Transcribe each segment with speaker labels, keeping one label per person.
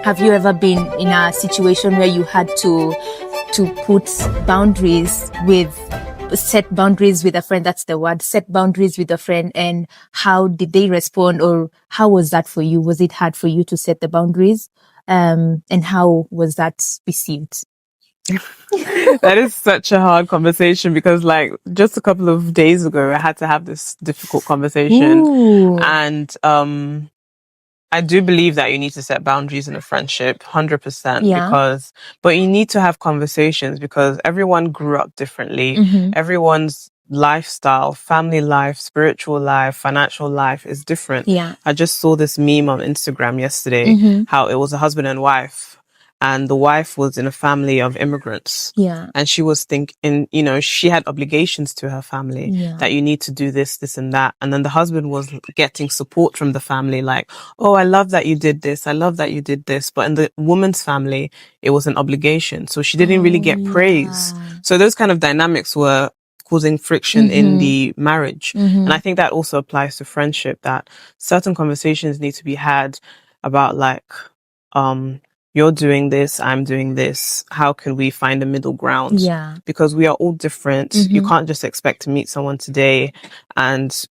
Speaker 1: Have you ever been in a situation where you had to put boundaries set boundaries with a friend? That's the word, set boundaries with a friend. And how did they respond, or how was that for you? Was it hard for you to set the boundaries? And how was that received?
Speaker 2: That is such a hard conversation because, like, just a couple of days ago, I had to have this difficult conversation.
Speaker 1: Ooh.
Speaker 2: And I do believe that you need to set boundaries in a friendship, 100%.
Speaker 1: Yeah.
Speaker 2: But you need to have conversations because everyone grew up differently.
Speaker 1: Mm-hmm.
Speaker 2: Everyone's lifestyle, family life, spiritual life, financial life is different.
Speaker 1: Yeah.
Speaker 2: I just saw this meme on Instagram yesterday,
Speaker 1: Mm-hmm.
Speaker 2: how it was a husband and wife. And the wife was in a family of immigrants.
Speaker 1: Yeah.
Speaker 2: And she was thinking, she had obligations to her family that you need to do this, this and that. And then the husband was getting support from the family, like, oh, I love that you did this. I love that you did this. But in the woman's family, it was an obligation. So she didn't really get praise. So those kind of dynamics were causing friction in the marriage. And I think that also applies to friendship, that certain conversations need to be had about, like, you're doing this, I'm doing this. How can we find a middle ground?
Speaker 1: Yeah.
Speaker 2: Because we are all different. You can't just expect to meet someone today and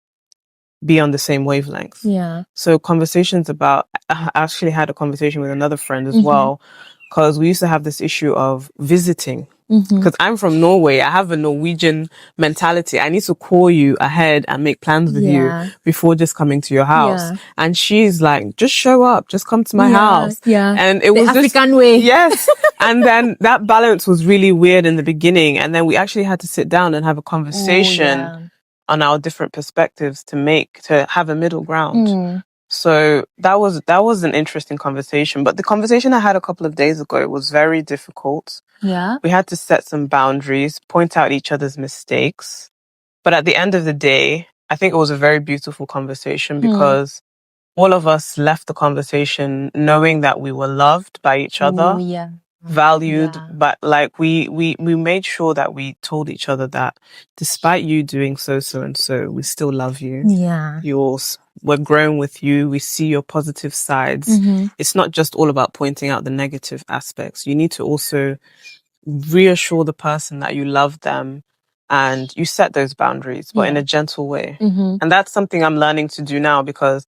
Speaker 2: be on the same wavelength.
Speaker 1: Yeah.
Speaker 2: So conversations about, I actually had a conversation with another friend as well, because we used to have this issue of visiting. Because I'm from Norway, I have a Norwegian mentality. I need to call you ahead and make plans with you before just coming to your house.
Speaker 1: Yeah.
Speaker 2: And she's like, just show up, just come to my house.
Speaker 1: Yeah.
Speaker 2: And it was
Speaker 1: African way.
Speaker 2: Yes. And then that balance was really weird in the beginning. And then we actually had to sit down and have a conversation on our different perspectives to have a middle ground. So that was an interesting conversation. But the conversation I had a couple of days ago was very difficult.
Speaker 1: Yeah.
Speaker 2: We had to set some boundaries, point out each other's mistakes. But at the end of the day, I think it was a very beautiful conversation because all of us left the conversation knowing that we were loved by each other, valued, but like we made sure that we told each other that despite you doing so and so, we still love you.
Speaker 1: Yeah.
Speaker 2: We're growing with you. We see your positive sides. It's not just all about pointing out the negative aspects. You need to also reassure the person that you love them and you set those boundaries, but in a gentle way. And that's something I'm learning to do now because,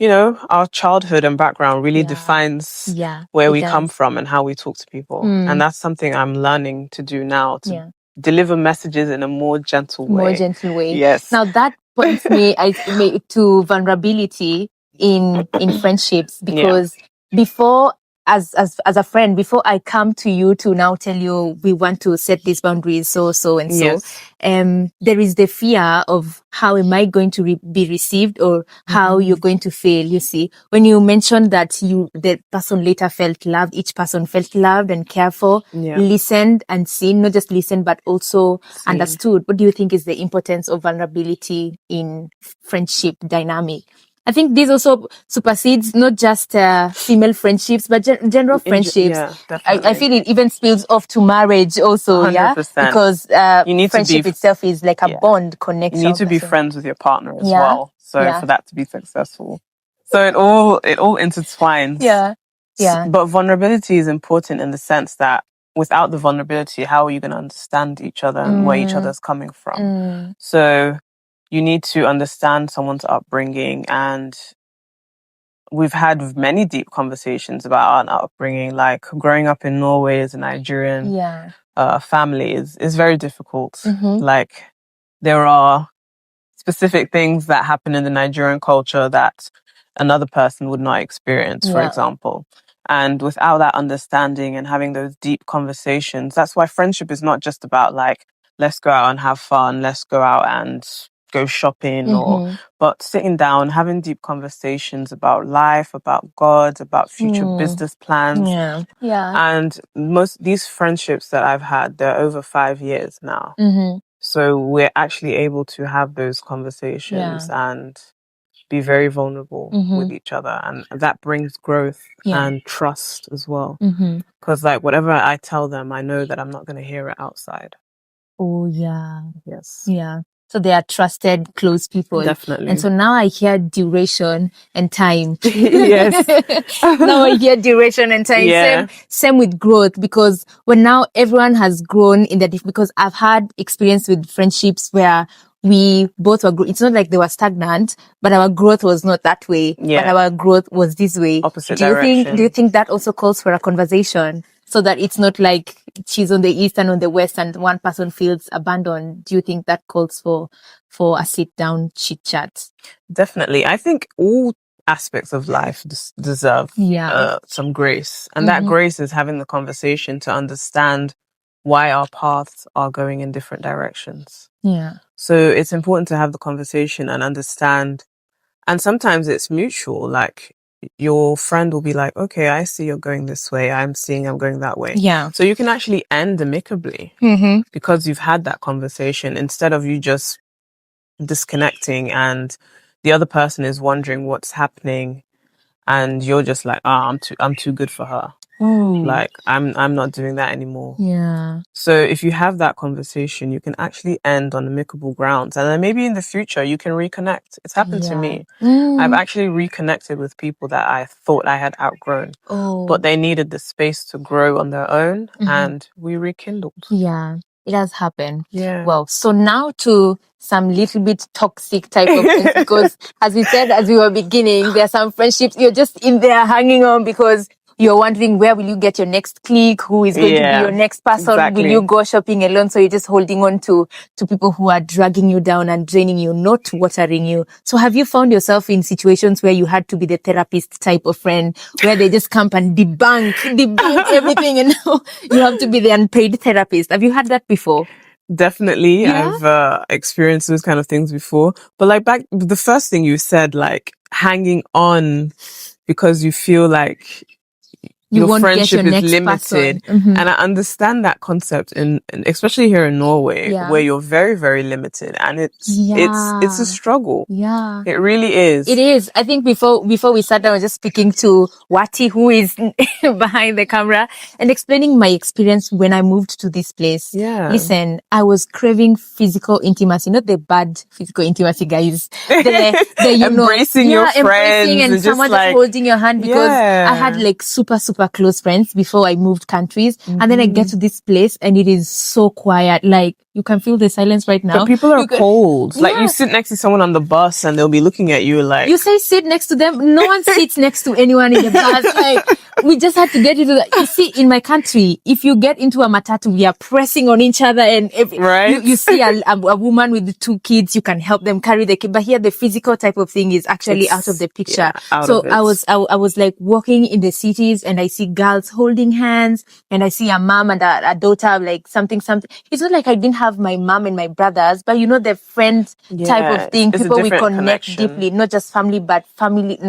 Speaker 2: our childhood and background really defines where we come from and how we talk to people. And that's something I'm learning to do now, to deliver messages in a more gentle way.
Speaker 1: More gentle way.
Speaker 2: Yes.
Speaker 1: Now that points me to vulnerability in friendships, because before, as a friend, before I come to you to now tell you we want to set these boundaries so and so, there is the fear of how am I going to be received, or how you're going to feel. You see, when you mentioned that the person later felt loved, each person felt loved and cared for, listened and seen, not just listened but also understood. What do you think is the importance of vulnerability in friendship dynamic? I think this also supersedes not just female friendships, but general friendships. I feel it even spills off to marriage also,
Speaker 2: 100%.
Speaker 1: because
Speaker 2: you need
Speaker 1: friendship itself is like a bond connection.
Speaker 2: You need to be friends with your partner as well, so for that to be successful. So it all intertwines. But vulnerability is important in the sense that without the vulnerability, how are you going to understand each other and where each other's coming from? So you need to understand someone's upbringing, and we've had many deep conversations about our upbringing. Like growing up in Norway as a Nigerian family is very difficult. Like there are specific things that happen in the Nigerian culture that another person would not experience, for example. And without that understanding and having those deep conversations, that's why friendship is not just about like, let's go out and have fun, let's go out and go shopping, but sitting down, having deep conversations about life, about God, about future business plans. And most these friendships that I've had, they're over 5 years now. So we're actually able to have those conversations and be very vulnerable with each other. And that brings growth and trust as well. Because like whatever I tell them, I know that I'm not going to hear it outside.
Speaker 1: Oh, yeah.
Speaker 2: Yes.
Speaker 1: Yeah. So they are trusted, close people.
Speaker 2: Definitely.
Speaker 1: And so now I hear duration and time.
Speaker 2: Yes.
Speaker 1: Now I hear duration and time.
Speaker 2: Yeah.
Speaker 1: Same with growth, because when now everyone has grown because I've had experience with friendships where we both were, it's not like they were stagnant, but our growth was not that way.
Speaker 2: Yeah.
Speaker 1: But our growth was this way.
Speaker 2: Opposite direction.
Speaker 1: Do you think that also calls for a conversation? So that it's not like she's on the east and on the west and one person feels abandoned. Do you think that calls for a sit down chit chat?
Speaker 2: Definitely. I think all aspects of life deserve some grace. And that grace is having the conversation to understand why our paths are going in different directions.
Speaker 1: Yeah.
Speaker 2: So it's important to have the conversation and understand. And sometimes it's mutual. Like, your friend will be like, okay, I see you're going this way. I'm seeing I'm going that way.
Speaker 1: Yeah.
Speaker 2: So you can actually end amicably because you've had that conversation, instead of you just disconnecting and the other person is wondering what's happening and you're just like, I'm too good for her. Like, I'm not doing that anymore.
Speaker 1: Yeah.
Speaker 2: So if you have that conversation, you can actually end on amicable grounds. And then maybe in the future you can reconnect. It's happened to me. I've actually reconnected with people that I thought I had outgrown. But they needed the space to grow on their own and we rekindled.
Speaker 1: Yeah. It has happened.
Speaker 2: Yeah.
Speaker 1: Well, so now to some little bit toxic type of things, because as we said, as we were beginning, there are some friendships you're just in there hanging on because you're wondering, where will you get your next clique? Who is going to be your next person?
Speaker 2: Exactly.
Speaker 1: Will you go shopping alone? So you're just holding on to people who are dragging you down and draining you, not watering you. So have you found yourself in situations where you had to be the therapist type of friend, where they just come and debunk everything, and now you have to be the unpaid therapist? Have you had that before?
Speaker 2: Definitely. Yeah? I've experienced those kind of things before. But like the first thing you said, like hanging on because you feel like your friendship is limited. And I understand that concept in especially here in Norway, where you're very, very limited, and it's a struggle.
Speaker 1: Yeah.
Speaker 2: It really is.
Speaker 1: It is. I think before we sat down, I was just speaking to Wati, who is behind the camera, and explaining my experience when I moved to this place.
Speaker 2: Yeah.
Speaker 1: Listen, I was craving physical intimacy, not the bad physical intimacy, guys. The
Speaker 2: embracing your friends,
Speaker 1: and someone just holding your hand, because I had like super close friends before I moved countries. And then I get to this place and it is so quiet. Like, you can feel the silence right now.
Speaker 2: But people are cold. Like, you sit next to someone on the bus and they'll be looking at you like...
Speaker 1: You say sit next to them. No one sits next to anyone in the bus. Like, we just had to get into that. You see, in my country, if you get into a matatu, we are pressing on each other, and you see a woman with 2 kids, you can help them carry the kid. But here, the physical type of thing is actually out of the picture. So I was like walking in the cities, and I see girls holding hands, and I see a mom and a daughter, like something. It's not like I didn't have my mom and my brothers, but you know, the friend type of thing, people we connect deeply, not just family, but family,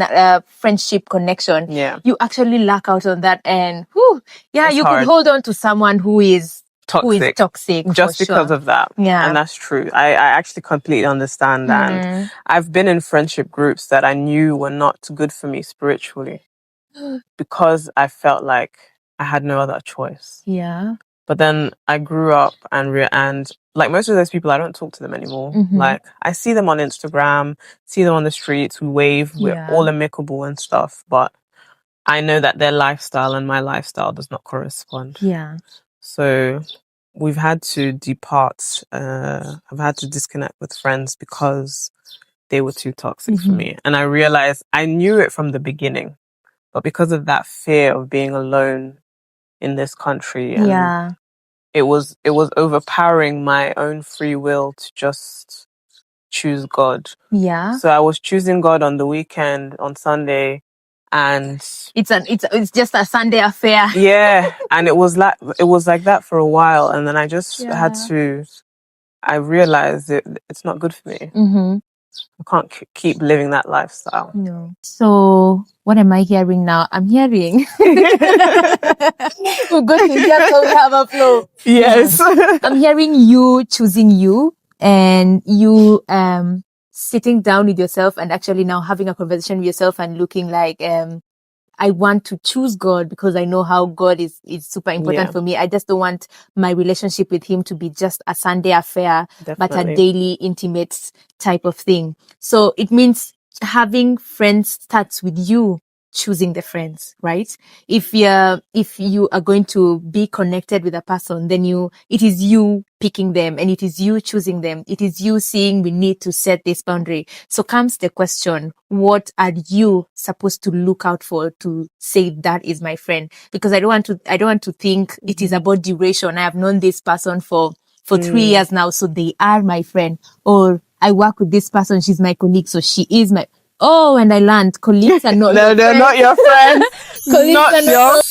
Speaker 1: friendship connection.
Speaker 2: Yeah.
Speaker 1: You actually lack out on that, and you could hold on to someone who is toxic
Speaker 2: just because of that.
Speaker 1: Yeah.
Speaker 2: And that's true. I actually completely understand that. And I've been in friendship groups that I knew were not good for me spiritually because I felt like I had no other choice.
Speaker 1: Yeah.
Speaker 2: But then I grew up and like most of those people, I don't talk to them anymore. Like, I see them on Instagram, see them on the streets, we wave, we're all amicable and stuff. But I know that their lifestyle and my lifestyle does not correspond.
Speaker 1: Yeah.
Speaker 2: So we've had to depart. I've had to disconnect with friends because they were too toxic for me. And I realized I knew it from the beginning, but because of that fear of being alone in this country, and it was overpowering my own free will to just choose God.
Speaker 1: Yeah.
Speaker 2: So I was choosing God on the weekend, on Sunday, and
Speaker 1: it's just a Sunday affair.
Speaker 2: Yeah, and it was like that for a while, and then I just had to. I realized it's not good for me. I can't keep living that lifestyle.
Speaker 1: No. So what am I hearing now? I'm hearing we're going to hear, so we have a flow.
Speaker 2: Yes.
Speaker 1: I'm hearing you choosing you, and you sitting down with yourself and actually now having a conversation with yourself and looking like I want to choose God because I know how God is super important for me. I just don't want my relationship with him to be just a Sunday affair, but a daily intimate type of thing. So it means having friends starts with you choosing the friends, right? If you are going to be connected with a person, then it is you picking them and it is you choosing them. It is you saying we need to set this boundary. So comes the question, what are you supposed to look out for to say that is my friend? Because I don't want to think it is about duration. I have known this person for 3 years now, so they are my friend. Or I work with this person, she's my colleague, so she is my... Oh, and I learned colleagues are not
Speaker 2: no, they're not your friends.
Speaker 1: Colleagues are not